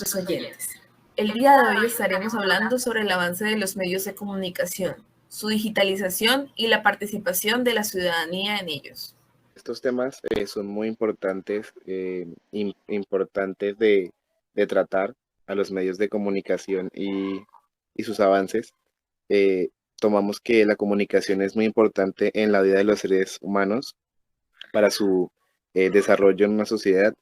nuestros oyentes. El día de hoy estaremos hablando sobre el avance de los medios de comunicación, su digitalización y la participación de la ciudadanía en ellos. Estos temas son muy importantes, importantes de tratar a los medios de comunicación y sus avances. Eh, Tomamos que la comunicación es muy importante en la vida de los seres humanos para su desarrollo en una sociedad.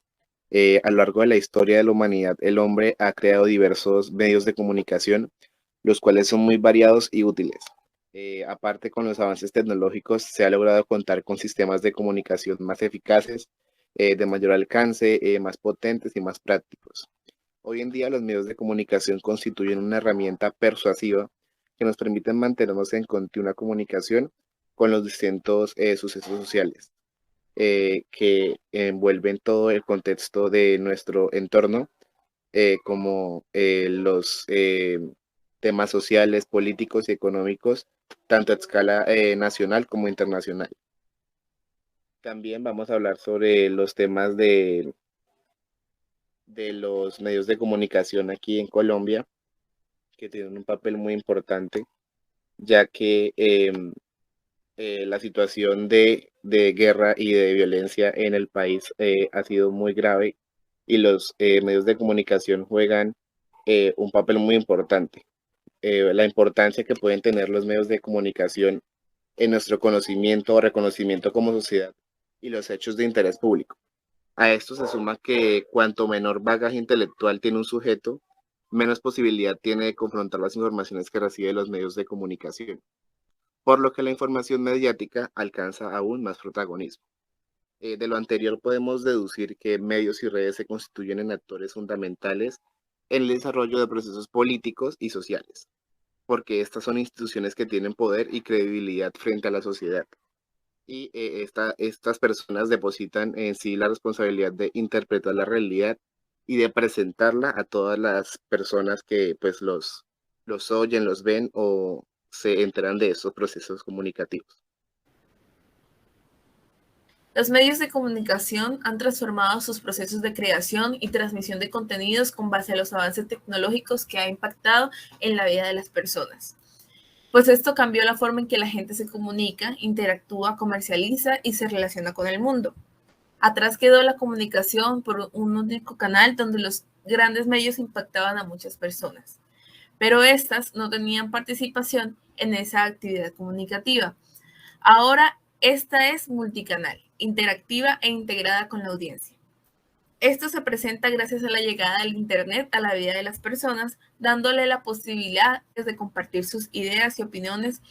A lo largo de la historia de la humanidad, el hombre ha creado diversos medios de comunicación, los cuales son muy variados y útiles. Aparte, con los avances tecnológicos, se ha logrado contar con sistemas de comunicación más eficaces, de mayor alcance, más potentes y más prácticos. Hoy en día, los medios de comunicación constituyen una herramienta persuasiva que nos permite mantenernos en continua comunicación con los distintos sucesos sociales que envuelven todo el contexto de nuestro entorno, como los temas sociales, políticos y económicos, tanto a escala nacional como internacional. También vamos a hablar sobre los temas de los medios de comunicación aquí en Colombia, que tienen un papel muy importante, ya que la situación de guerra y de violencia en el país ha sido muy grave y los medios de comunicación juegan un papel muy importante. La importancia que pueden tener los medios de comunicación en nuestro conocimiento o reconocimiento como sociedad y los hechos de interés público. A esto se suma que cuanto menor bagaje intelectual tiene un sujeto, menos posibilidad tiene de confrontar las informaciones que recibe los medios de comunicación, por lo que la información mediática alcanza aún más protagonismo. De lo anterior podemos deducir que medios y redes se constituyen en actores fundamentales en el desarrollo de procesos políticos y sociales, porque estas son instituciones que tienen poder y credibilidad frente a la sociedad. Y estas personas depositan en sí la responsabilidad de interpretar la realidad y de presentarla a todas las personas que pues los oyen, los ven o se enteran de estos procesos comunicativos. Los medios de comunicación han transformado sus procesos de creación y transmisión de contenidos con base a los avances tecnológicos que ha impactado en la vida de las personas. Pues esto cambió la forma en que la gente se comunica, interactúa, comercializa y se relaciona con el mundo. Atrás quedó la comunicación por un único canal donde los grandes medios impactaban a muchas personas, pero estas no tenían participación en esa actividad comunicativa. Ahora esta es multicanal, interactiva e integrada con la audiencia. Esto se presenta gracias a la llegada del Internet a la vida de las personas, dándole la posibilidad de compartir sus ideas y opiniones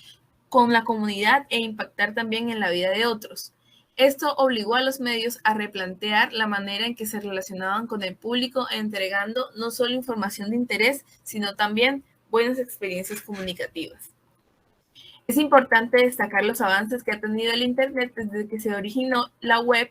con la comunidad e impactar también en la vida de otros. Esto obligó a los medios a replantear la manera en que se relacionaban con el público, entregando no solo información de interés, sino también buenas experiencias comunicativas. Es importante destacar los avances que ha tenido el Internet desde que se originó la web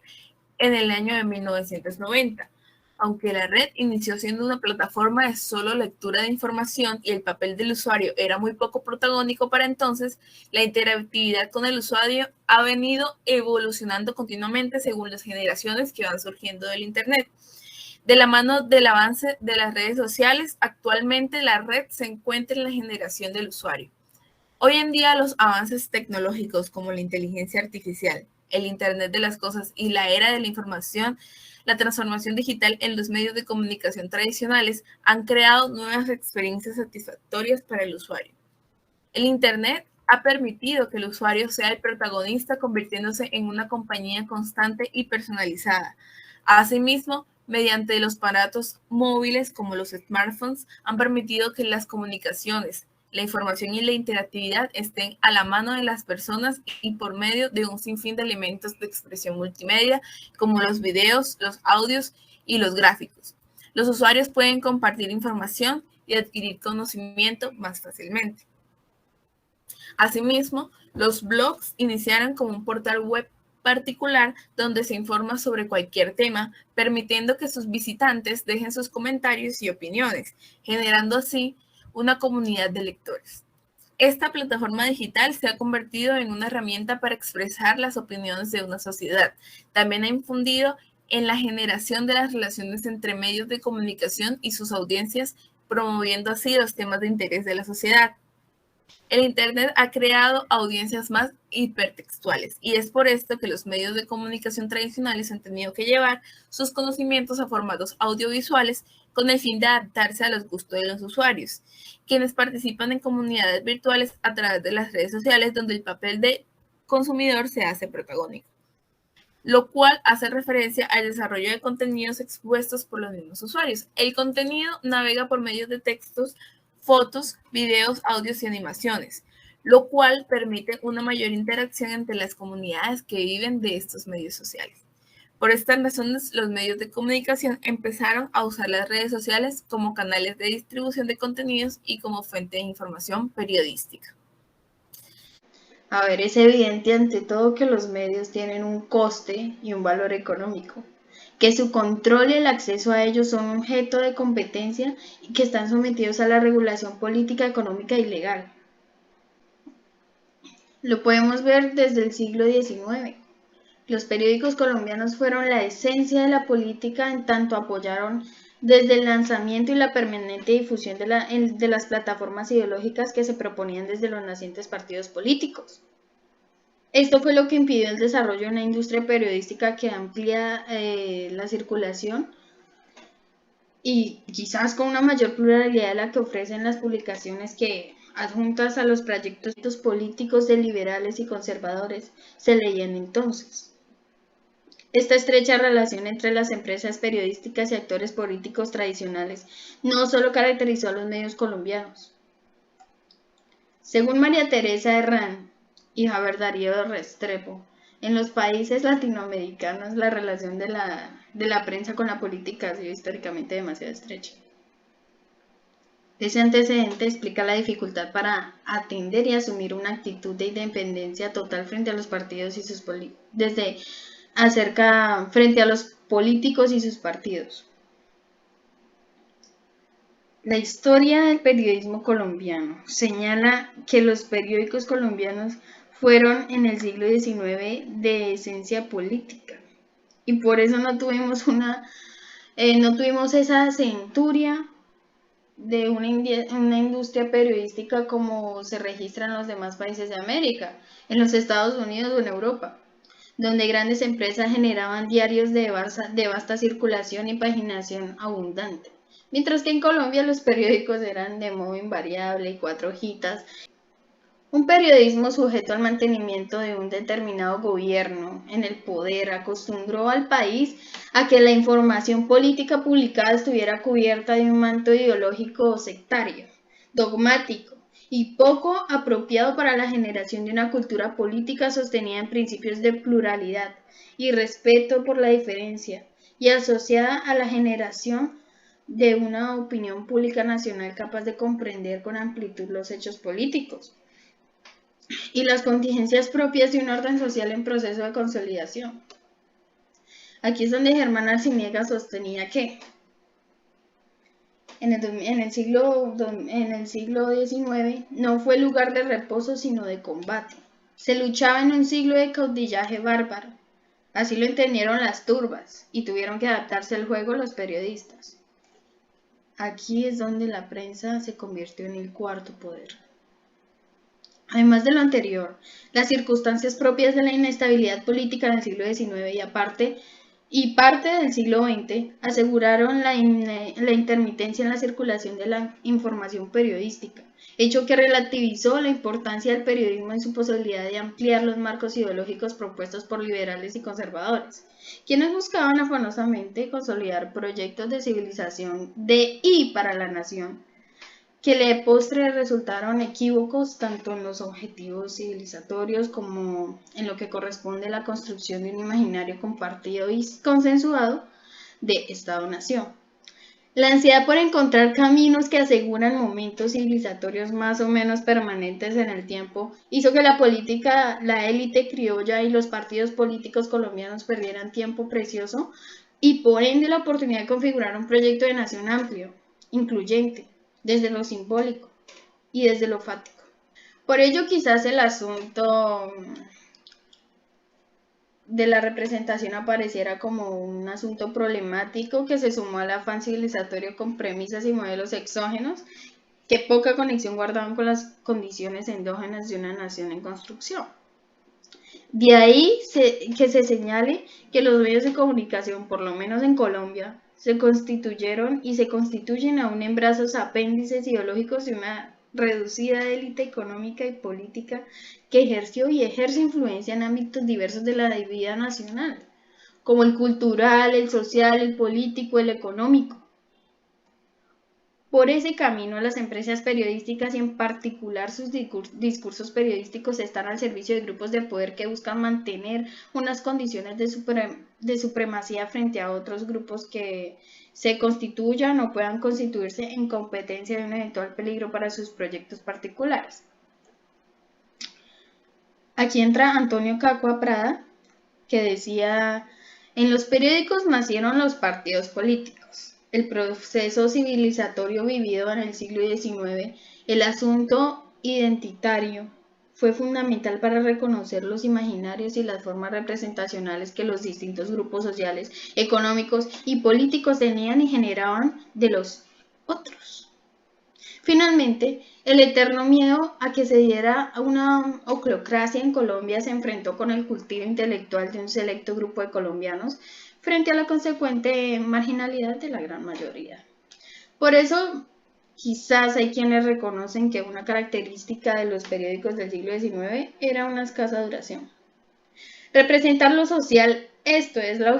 en el año de 1990. Aunque la red inició siendo una plataforma de solo lectura de información y el papel del usuario era muy poco protagónico para entonces, la interactividad con el usuario ha venido evolucionando continuamente según las generaciones que van surgiendo del Internet. De la mano del avance de las redes sociales, actualmente la red se encuentra en la generación del usuario. Hoy en día los avances tecnológicos como la inteligencia artificial, el Internet de las cosas y la era de la información, la transformación digital en los medios de comunicación tradicionales han creado nuevas experiencias satisfactorias para el usuario. El Internet ha permitido que el usuario sea el protagonista, convirtiéndose en una compañía constante y personalizada. Asimismo, mediante los aparatos móviles como los smartphones, han permitido que las comunicaciones, la información y la interactividad estén a la mano de las personas y por medio de un sinfín de elementos de expresión multimedia, como los videos, los audios y los gráficos. Los usuarios pueden compartir información y adquirir conocimiento más fácilmente. Asimismo, los blogs iniciaron como un portal web particular donde se informa sobre cualquier tema, permitiendo que sus visitantes dejen sus comentarios y opiniones, generando así una comunidad de lectores. Esta plataforma digital se ha convertido en una herramienta para expresar las opiniones de una sociedad. También ha infundido en la generación de las relaciones entre medios de comunicación y sus audiencias, promoviendo así los temas de interés de la sociedad. El Internet ha creado audiencias más hipertextuales y es por esto que los medios de comunicación tradicionales han tenido que llevar sus conocimientos a formatos audiovisuales con el fin de adaptarse a los gustos de los usuarios, quienes participan en comunidades virtuales a través de las redes sociales donde el papel de consumidor se hace protagónico, lo cual hace referencia al desarrollo de contenidos expuestos por los mismos usuarios. El contenido navega por medios de textos, fotos, videos, audios y animaciones, lo cual permite una mayor interacción entre las comunidades que viven de estos medios sociales. Por estas razones, los medios de comunicación empezaron a usar las redes sociales como canales de distribución de contenidos y como fuente de información periodística. A ver, es evidente ante todo que los medios tienen un coste y un valor económico, que su control y el acceso a ellos son objeto de competencia y que están sometidos a la regulación política, económica y legal. Lo podemos ver desde el siglo XIX. Los periódicos colombianos fueron la esencia de la política en tanto apoyaron desde el lanzamiento y la permanente difusión de las plataformas ideológicas que se proponían desde los nacientes partidos políticos. Esto fue lo que impidió el desarrollo de una industria periodística que amplía la circulación y quizás con una mayor pluralidad de la que ofrecen las publicaciones que, adjuntas a los proyectos políticos de liberales y conservadores, se leían entonces. Esta estrecha relación entre las empresas periodísticas y actores políticos tradicionales no solo caracterizó a los medios colombianos. Según María Teresa Herrán y Javier Darío Restrepo, en los países latinoamericanos la relación de la prensa con la política ha sido históricamente demasiado estrecha. Ese antecedente explica la dificultad para atender y asumir una actitud de independencia total frente a los partidos y sus frente a los políticos y sus partidos. La historia del periodismo colombiano señala que los periódicos colombianos fueron en el siglo XIX de esencia política y por eso no tuvimos esa centuria de una industria periodística como se registra en los demás países de América, en los Estados Unidos o en Europa, donde grandes empresas generaban diarios de vasta circulación y paginación abundante, mientras que en Colombia los periódicos eran de modo invariable y 4 hojitas. Un periodismo sujeto al mantenimiento de un determinado gobierno en el poder acostumbró al país a que la información política publicada estuviera cubierta de un manto ideológico sectario, dogmático y poco apropiado para la generación de una cultura política sostenida en principios de pluralidad y respeto por la diferencia y asociada a la generación de una opinión pública nacional capaz de comprender con amplitud los hechos políticos y las contingencias propias de un orden social en proceso de consolidación. Aquí es donde Germán Arciniega sostenía que en el siglo XIX no fue lugar de reposo sino de combate. Se luchaba en un siglo de caudillaje bárbaro. Así lo entendieron las turbas y tuvieron que adaptarse al juego los periodistas. Aquí es donde la prensa se convirtió en el cuarto poder. Además de lo anterior, las circunstancias propias de la inestabilidad política en el siglo XIX y parte del siglo XX aseguraron la intermitencia en la circulación de la información periodística, hecho que relativizó la importancia del periodismo en su posibilidad de ampliar los marcos ideológicos propuestos por liberales y conservadores, quienes buscaban afanosamente consolidar proyectos de civilización de y para la nación, que de postre resultaron equívocos tanto en los objetivos civilizatorios como en lo que corresponde a la construcción de un imaginario compartido y consensuado de Estado-Nación. La ansiedad por encontrar caminos que aseguran momentos civilizatorios más o menos permanentes en el tiempo hizo que la política, la élite criolla y los partidos políticos colombianos perdieran tiempo precioso y por ende la oportunidad de configurar un proyecto de nación amplio, incluyente, desde lo simbólico y desde lo fático. Por ello quizás el asunto de la representación apareciera como un asunto problemático que se sumó al afán civilizatorio con premisas y modelos exógenos que poca conexión guardaban con las condiciones endógenas de una nación en construcción. De ahí que se señale que los medios de comunicación, por lo menos en Colombia, se constituyeron y se constituyen aún en brazos apéndices ideológicos de una reducida élite económica y política que ejerció y ejerce influencia en ámbitos diversos de la vida nacional, como el cultural, el social, el político, el económico. Por ese camino, las empresas periodísticas y en particular sus discursos periodísticos están al servicio de grupos de poder que buscan mantener unas condiciones de supremacía frente a otros grupos que se constituyan o puedan constituirse en competencia de un eventual peligro para sus proyectos particulares. Aquí entra Antonio Cacua Prada, que decía: en los periódicos nacieron los partidos políticos. El proceso civilizatorio vivido en el siglo XIX, el asunto identitario, fue fundamental para reconocer los imaginarios y las formas representacionales que los distintos grupos sociales, económicos y políticos tenían y generaban de los otros. Finalmente, el eterno miedo a que se diera una oclocracia en Colombia se enfrentó con el cultivo intelectual de un selecto grupo de colombianos frente a la consecuente marginalidad de la gran mayoría. Por eso, quizás hay quienes reconocen que una característica de los periódicos del siglo XIX era una escasa duración. Representar lo social, esto es la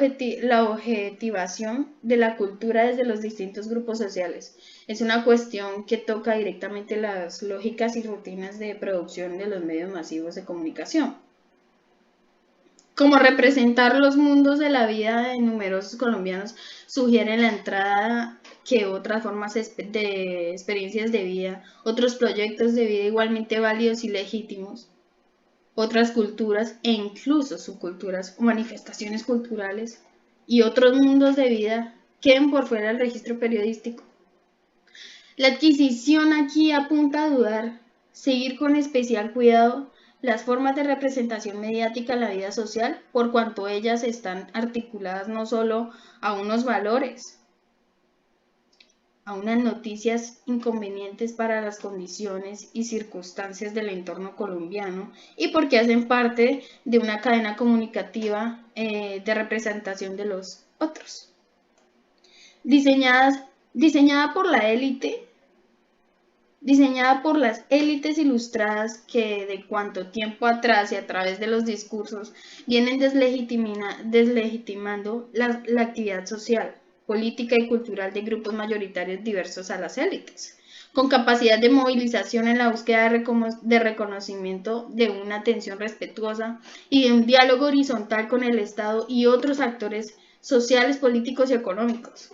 objetivación de la cultura desde los distintos grupos sociales. Es una cuestión que toca directamente las lógicas y rutinas de producción de los medios masivos de comunicación. Como representar los mundos de la vida de numerosos colombianos sugiere la entrada que otras formas de experiencias de vida, otros proyectos de vida igualmente válidos y legítimos, otras culturas e incluso subculturas o manifestaciones culturales y otros mundos de vida queden por fuera del registro periodístico. La adquisición aquí apunta a dudar, seguir con especial cuidado las formas de representación mediática en la vida social, por cuanto ellas están articuladas no solo a unos valores, a unas noticias inconvenientes para las condiciones y circunstancias del entorno colombiano, y porque hacen parte de una cadena comunicativa de representación de los otros. Diseñada por la élite, diseñada por las élites ilustradas que de cuánto tiempo atrás y a través de los discursos vienen deslegitimando la actividad social, política y cultural de grupos mayoritarios diversos a las élites, con capacidad de movilización en la búsqueda de reconocimiento de una atención respetuosa y de un diálogo horizontal con el Estado y otros actores sociales, políticos y económicos.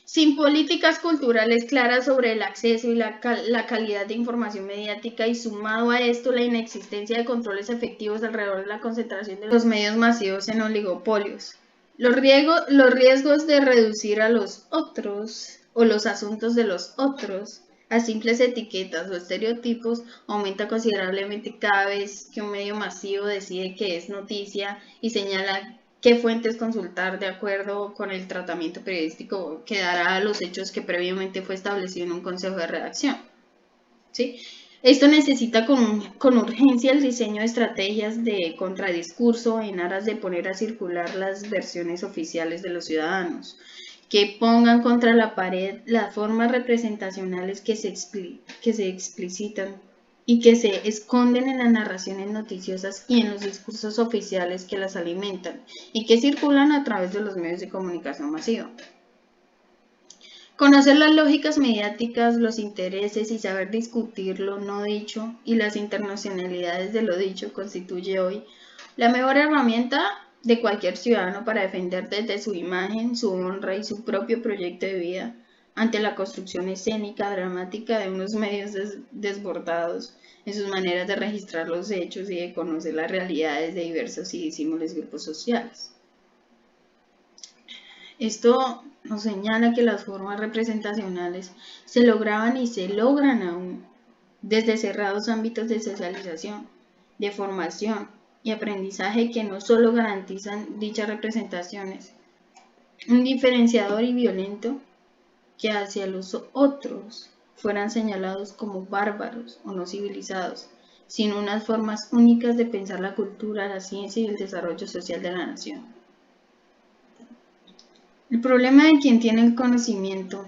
Sin políticas culturales claras sobre el acceso y la calidad de información mediática, y sumado a esto la inexistencia de controles efectivos alrededor de la concentración de los medios masivos en oligopolios. Los riesgos de reducir a los otros o los asuntos de los otros a simples etiquetas o estereotipos aumenta considerablemente cada vez que un medio masivo decide que es noticia y señala qué fuentes consultar de acuerdo con el tratamiento periodístico que dará a los hechos que previamente fue establecido en un consejo de redacción. ¿Sí? Esto necesita con urgencia el diseño de estrategias de contradiscurso en aras de poner a circular las versiones oficiales de los ciudadanos, que pongan contra la pared las formas representacionales que se explicitan y que se esconden en las narraciones noticiosas y en los discursos oficiales que las alimentan y que circulan a través de los medios de comunicación masiva. Conocer las lógicas mediáticas, los intereses y saber discutir lo no dicho y las internacionalidades de lo dicho constituye hoy la mejor herramienta de cualquier ciudadano para defender desde su imagen, su honra y su propio proyecto de vida ante la construcción escénica, dramática de unos medios desbordados en sus maneras de registrar los hechos y de conocer las realidades de diversos y disímiles grupos sociales. Esto nos señala que las formas representacionales se lograban y se logran aún desde cerrados ámbitos de socialización, de formación y aprendizaje que no solo garantizan dichas representaciones, un diferenciador y violento que hacia los otros fueran señalados como bárbaros o no civilizados, sino unas formas únicas de pensar la cultura, la ciencia y el desarrollo social de la nación. El problema de quien tiene el conocimiento,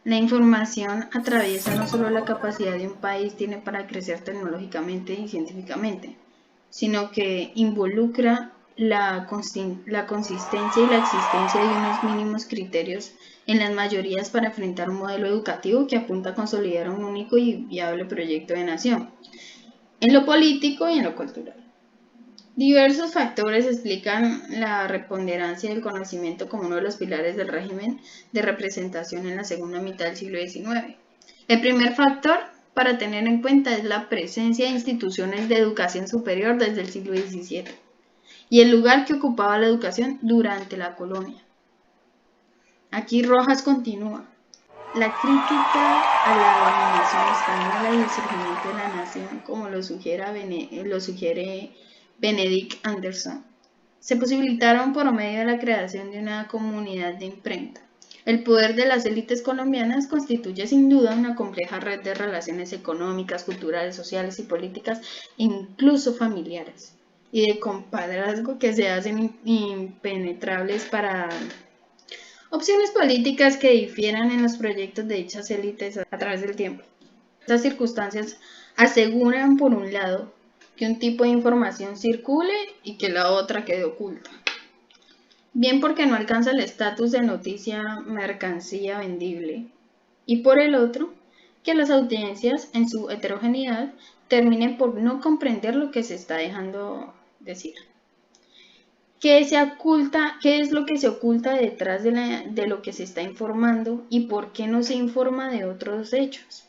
la información atraviesa no solo la capacidad de un país tiene para crecer tecnológicamente y científicamente, sino que involucra la consistencia y la existencia de unos mínimos criterios en las mayorías para enfrentar un modelo educativo que apunta a consolidar un único y viable proyecto de nación, en lo político y en lo cultural. Diversos factores explican la preponderancia del conocimiento como uno de los pilares del régimen de representación en la segunda mitad del siglo XIX. El primer factor para tener en cuenta es la presencia de instituciones de educación superior desde el siglo XVII y el lugar que ocupaba la educación durante la colonia. Aquí Rojas continúa. La crítica a la dominación española y el surgimiento de la nación, como lo sugiere Benedict Anderson, se posibilitaron por medio de la creación de una comunidad de imprenta. El poder de las élites colombianas constituye sin duda una compleja red de relaciones económicas, culturales, sociales y políticas, incluso familiares, y de compadrazgo que se hacen impenetrables para opciones políticas que difieran en los proyectos de dichas élites a través del tiempo. Estas circunstancias aseguran, por un lado, que un tipo de información circule y que la otra quede oculta. Bien porque no alcanza el estatus de noticia mercancía vendible, y por el otro, que las audiencias, en su heterogeneidad, terminen por no comprender lo que se está dejando decir. ¿Qué es lo que se oculta detrás de lo que se está informando y por qué no se informa de otros hechos?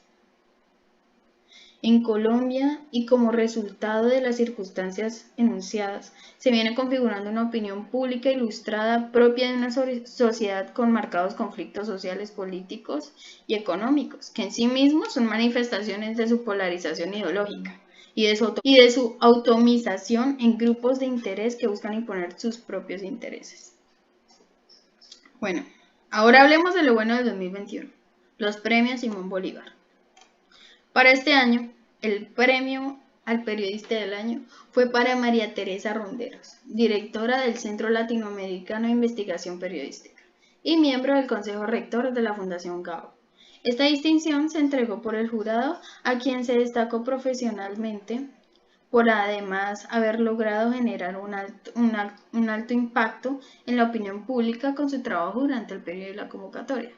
En Colombia, y como resultado de las circunstancias enunciadas, se viene configurando una opinión pública ilustrada propia de una sociedad con marcados conflictos sociales, políticos y económicos, que en sí mismos son manifestaciones de su polarización ideológica y de su atomización en grupos de interés que buscan imponer sus propios intereses. Bueno, ahora hablemos de lo bueno del 2021, los premios Simón Bolívar. Para este año, el premio al periodista del año fue para María Teresa Ronderos, directora del Centro Latinoamericano de Investigación Periodística y miembro del Consejo Rector de la Fundación GAO. Esta distinción se entregó por el jurado a quien se destacó profesionalmente por además haber logrado generar un alto impacto en la opinión pública con su trabajo durante el periodo de la convocatoria.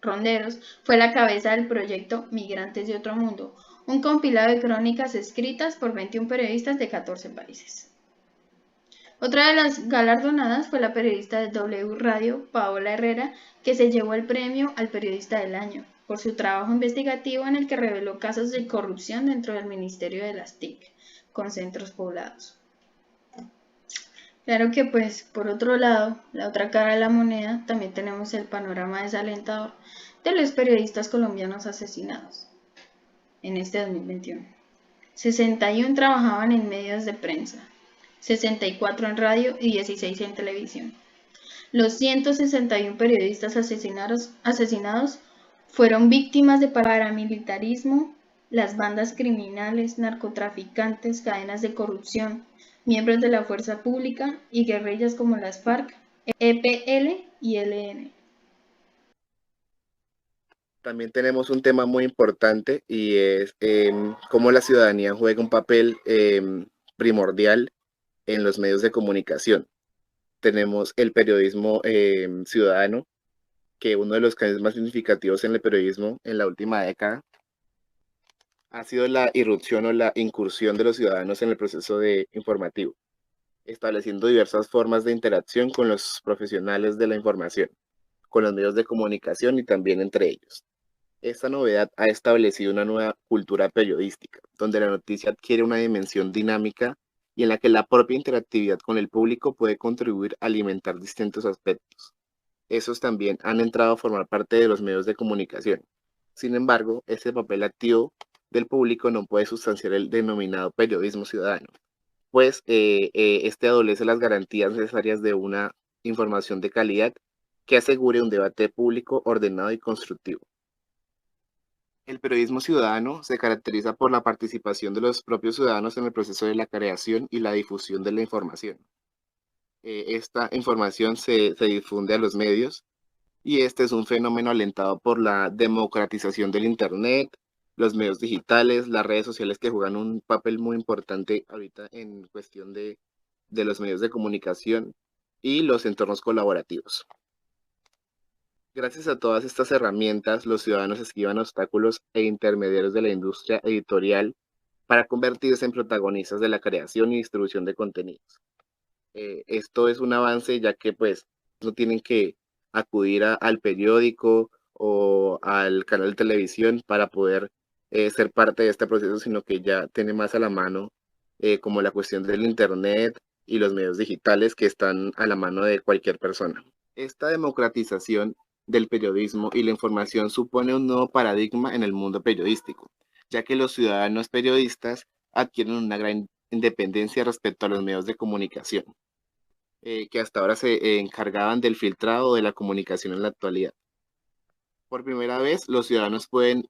Ronderos fue la cabeza del proyecto Migrantes de Otro Mundo, un compilado de crónicas escritas por 21 periodistas de 14 países. Otra de las galardonadas fue la periodista de W Radio, Paola Herrera, que se llevó el premio al periodista del año por su trabajo investigativo en el que reveló casos de corrupción dentro del Ministerio de las TIC, con centros poblados. Claro que pues por otro lado, la otra cara de la moneda, también tenemos el panorama desalentador de los periodistas colombianos asesinados en este 2021. 61 trabajaban en medios de prensa, 64 en radio y 16 en televisión. Los 161 periodistas asesinados fueron víctimas de paramilitarismo, las bandas criminales, narcotraficantes, cadenas de corrupción, miembros de la fuerza pública y guerrillas como las FARC, EPL y ELN. También tenemos un tema muy importante y es cómo la ciudadanía juega un papel primordial en los medios de comunicación. Tenemos el periodismo ciudadano, que uno de los cambios más significativos en el periodismo en la última década ha sido la irrupción o la incursión de los ciudadanos en el proceso informativo, estableciendo diversas formas de interacción con los profesionales de la información, con los medios de comunicación y también entre ellos. Esta novedad ha establecido una nueva cultura periodística, donde la noticia adquiere una dimensión dinámica y en la que la propia interactividad con el público puede contribuir a alimentar distintos aspectos. Esos también han entrado a formar parte de los medios de comunicación. Sin embargo, este papel activo del público no puede sustanciar el denominado periodismo ciudadano, pues este adolece las garantías necesarias de una información de calidad que asegure un debate público ordenado y constructivo. El periodismo ciudadano se caracteriza por la participación de los propios ciudadanos en el proceso de la creación y la difusión de la información. Esta información se difunde a los medios y este es un fenómeno alentado por la democratización del Internet, los medios digitales, las redes sociales que juegan un papel muy importante ahorita en cuestión de los medios de comunicación y los entornos colaborativos. Gracias a todas estas herramientas, los ciudadanos esquivan obstáculos e intermediarios de la industria editorial para convertirse en protagonistas de la creación y distribución de contenidos. Esto es un avance ya que pues no tienen que acudir al periódico o al canal de televisión para poder ser parte de este proceso, sino que ya tiene más a la mano como la cuestión del internet y los medios digitales que están a la mano de cualquier persona. Esta democratización del periodismo y la información supone un nuevo paradigma en el mundo periodístico, ya que los ciudadanos periodistas adquieren una gran independencia respecto a los medios de comunicación, que hasta ahora se encargaban del filtrado de la comunicación en la actualidad. Por primera vez, los ciudadanos pueden,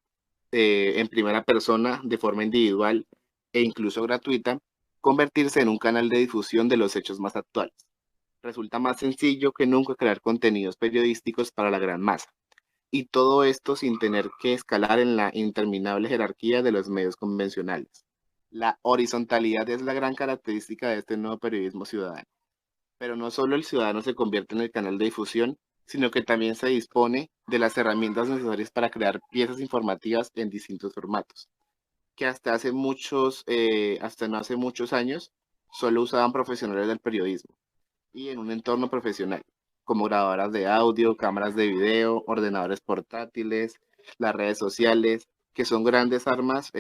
en primera persona, de forma individual e incluso gratuita, convertirse en un canal de difusión de los hechos más actuales. Resulta más sencillo que nunca crear contenidos periodísticos para la gran masa. Y todo esto sin tener que escalar en la interminable jerarquía de los medios convencionales. La horizontalidad es la gran característica de este nuevo periodismo ciudadano. Pero no solo el ciudadano se convierte en el canal de difusión, sino que también se dispone de las herramientas necesarias para crear piezas informativas en distintos formatos, que hasta no hace muchos años, solo usaban profesionales del periodismo y en un entorno profesional, como grabadoras de audio, cámaras de video, ordenadores portátiles, las redes sociales, que son grandes armas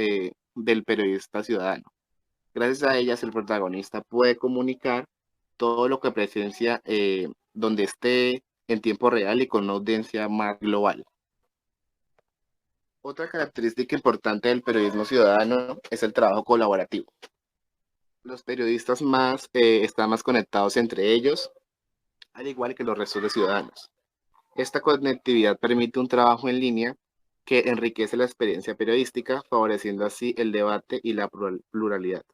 del periodista ciudadano. Gracias a ellas, el protagonista puede comunicar todo lo que presencia donde esté en tiempo real y con una audiencia más global. Otra característica importante del periodismo ciudadano es el trabajo colaborativo. Los periodistas están más conectados entre ellos, al igual que los restos de ciudadanos. Esta conectividad permite un trabajo en línea que enriquece la experiencia periodística, favoreciendo así el debate y la pluralidad.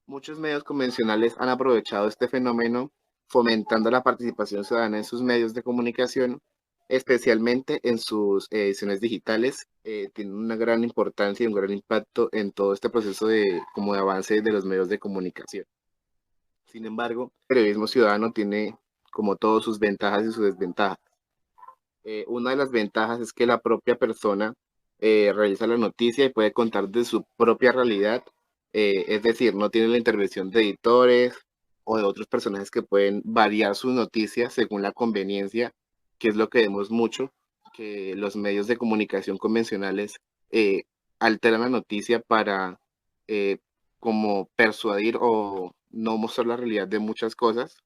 Muchos medios convencionales han aprovechado este fenómeno, fomentando la participación ciudadana en sus medios de comunicación, especialmente en sus ediciones digitales. Tienen una gran importancia y un gran impacto en todo este proceso de avance de los medios de comunicación. Sin embargo, el periodismo ciudadano tiene, como todos, sus ventajas y sus desventajas. Una de las ventajas es que la propia persona realiza la noticia y puede contar de su propia realidad, es decir, no tiene la intervención de editores o de otros personajes que pueden variar sus noticias según la conveniencia, que es lo que vemos mucho, que los medios de comunicación convencionales alteran la noticia para como persuadir o no mostrar la realidad de muchas cosas.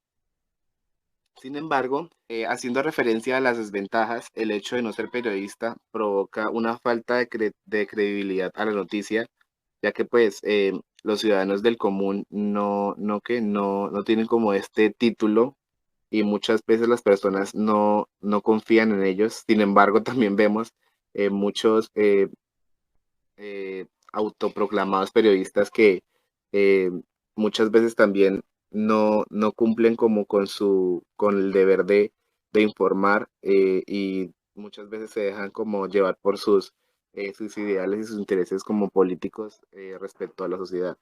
Sin embargo, haciendo referencia a las desventajas, el hecho de no ser periodista provoca una falta de credibilidad a la noticia, ya que pues los ciudadanos del común no tienen como este título y muchas veces las personas no confían en ellos. Sin embargo, también vemos muchos autoproclamados periodistas que eh, muchas veces también no cumplen como con el deber de informar y muchas veces se dejan como llevar por sus ideales y sus intereses como políticos respecto a la sociedad.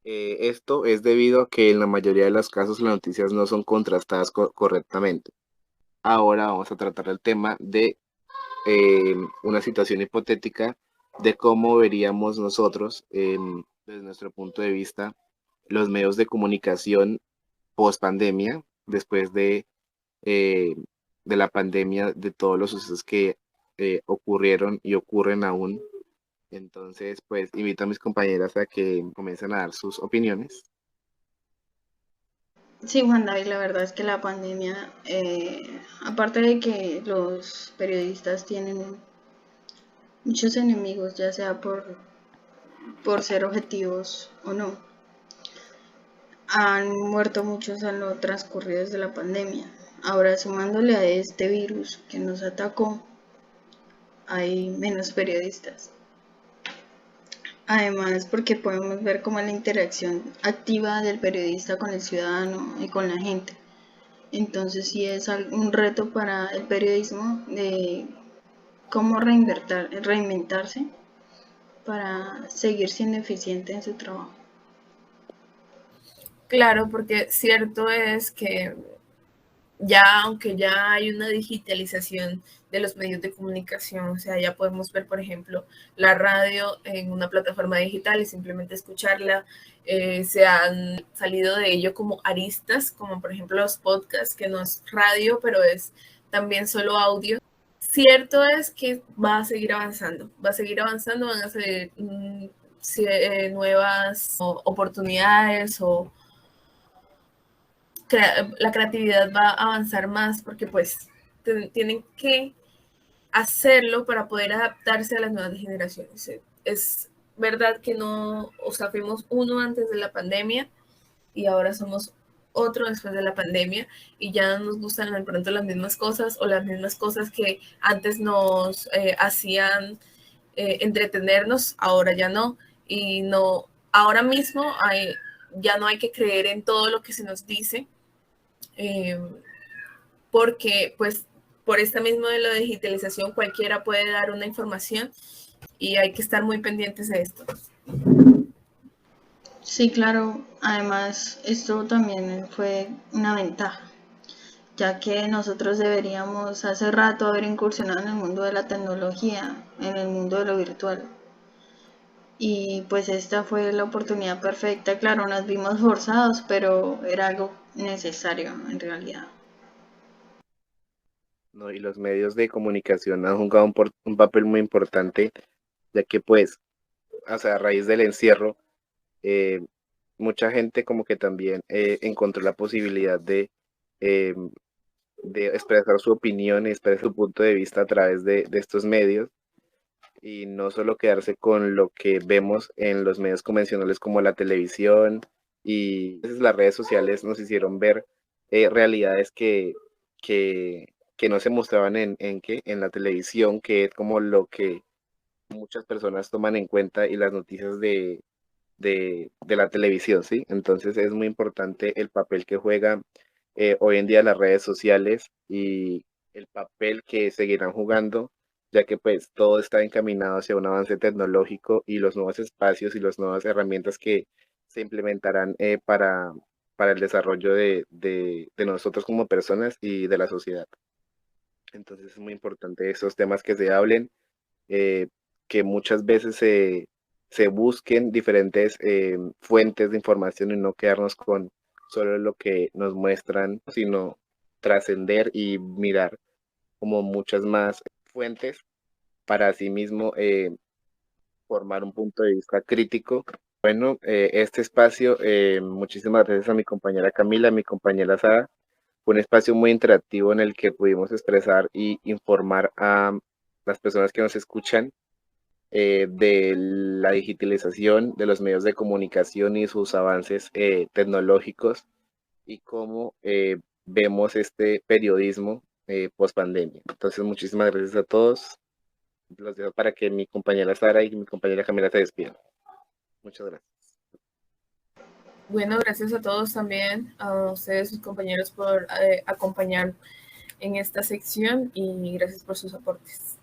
Esto es debido a que en la mayoría de los casos las noticias no son contrastadas correctamente. Ahora vamos a tratar el tema de una situación hipotética de cómo veríamos nosotros, desde nuestro punto de vista, los medios de comunicación post pandemia, después eh, de la pandemia, de todos los sucesos que ocurrieron y ocurren aún. Entonces, pues invito a mis compañeras a que comiencen a dar sus opiniones. Sí, Juan David, la verdad es que la pandemia, aparte de que los periodistas tienen muchos enemigos, ya sea por ser objetivos o no, han muerto muchos a lo transcurrido desde la pandemia. Ahora, sumándole a este virus que nos atacó, hay menos periodistas. Además, porque podemos ver como la interacción activa del periodista con el ciudadano y con la gente. Entonces sí es un reto para el periodismo de cómo reinventarse para seguir siendo eficiente en su trabajo. Claro, porque cierto es que ya, aunque ya hay una digitalización de los medios de comunicación, o sea, ya podemos ver, por ejemplo, la radio en una plataforma digital y simplemente escucharla. Se han salido de ello como aristas, como por ejemplo los podcasts, que no es radio, pero es también solo audio. Cierto es que va a seguir avanzando, van a salir nuevas oportunidades o la creatividad va a avanzar más porque pues tienen que hacerlo para poder adaptarse a las nuevas generaciones. Es verdad que no, o sea, fuimos uno antes de la pandemia y ahora somos otro después de la pandemia y ya no nos gustan de pronto las mismas cosas o las mismas cosas que antes nos hacían entretenernos, ahora ya no. Y no, ahora mismo ya no hay que creer en todo lo que se nos dice, porque pues por esta misma de la digitalización cualquiera puede dar una información y hay que estar muy pendientes de esto. Sí, claro. Además, esto también fue una ventaja, ya que nosotros deberíamos hace rato haber incursionado en el mundo de la tecnología, en el mundo de lo virtual. Y pues esta fue la oportunidad perfecta. Claro, nos vimos forzados, pero era algo necesario en realidad. ¿No? Y los medios de comunicación han jugado un papel muy importante, ya que pues, o sea, a raíz del encierro, eh, mucha gente como que también encontró la posibilidad eh, de expresar su opinión y expresar su punto de vista a través de estos medios y no solo quedarse con lo que vemos en los medios convencionales como la televisión y las redes sociales nos hicieron ver realidades que no se mostraban en la televisión, que es como lo que muchas personas toman en cuenta y las noticias de la televisión, ¿sí? Entonces es muy importante el papel que juegan hoy en día las redes sociales y el papel que seguirán jugando, ya que pues todo está encaminado hacia un avance tecnológico y los nuevos espacios y las nuevas herramientas que se implementarán para el desarrollo de nosotros como personas y de la sociedad. Entonces es muy importante esos temas que se hablen, eh, que muchas veces se busquen diferentes fuentes de información y no quedarnos con solo lo que nos muestran, sino trascender y mirar como muchas más fuentes para así mismo formar un punto de vista crítico. Bueno, este espacio, muchísimas gracias a mi compañera Camila, a mi compañera Sara. Fue un espacio muy interactivo en el que pudimos expresar y informar a las personas que nos escuchan de la digitalización de los medios de comunicación y sus avances tecnológicos y cómo vemos este periodismo post pandemia. Entonces, muchísimas gracias a todos. Los dejo para que mi compañera Sara y mi compañera Camila se despidan. Muchas gracias. Bueno, gracias a todos también, a ustedes, sus compañeros, por acompañar en esta sección y gracias por sus aportes.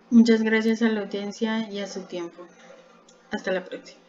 Muchas gracias a la audiencia y a su tiempo. Hasta la próxima.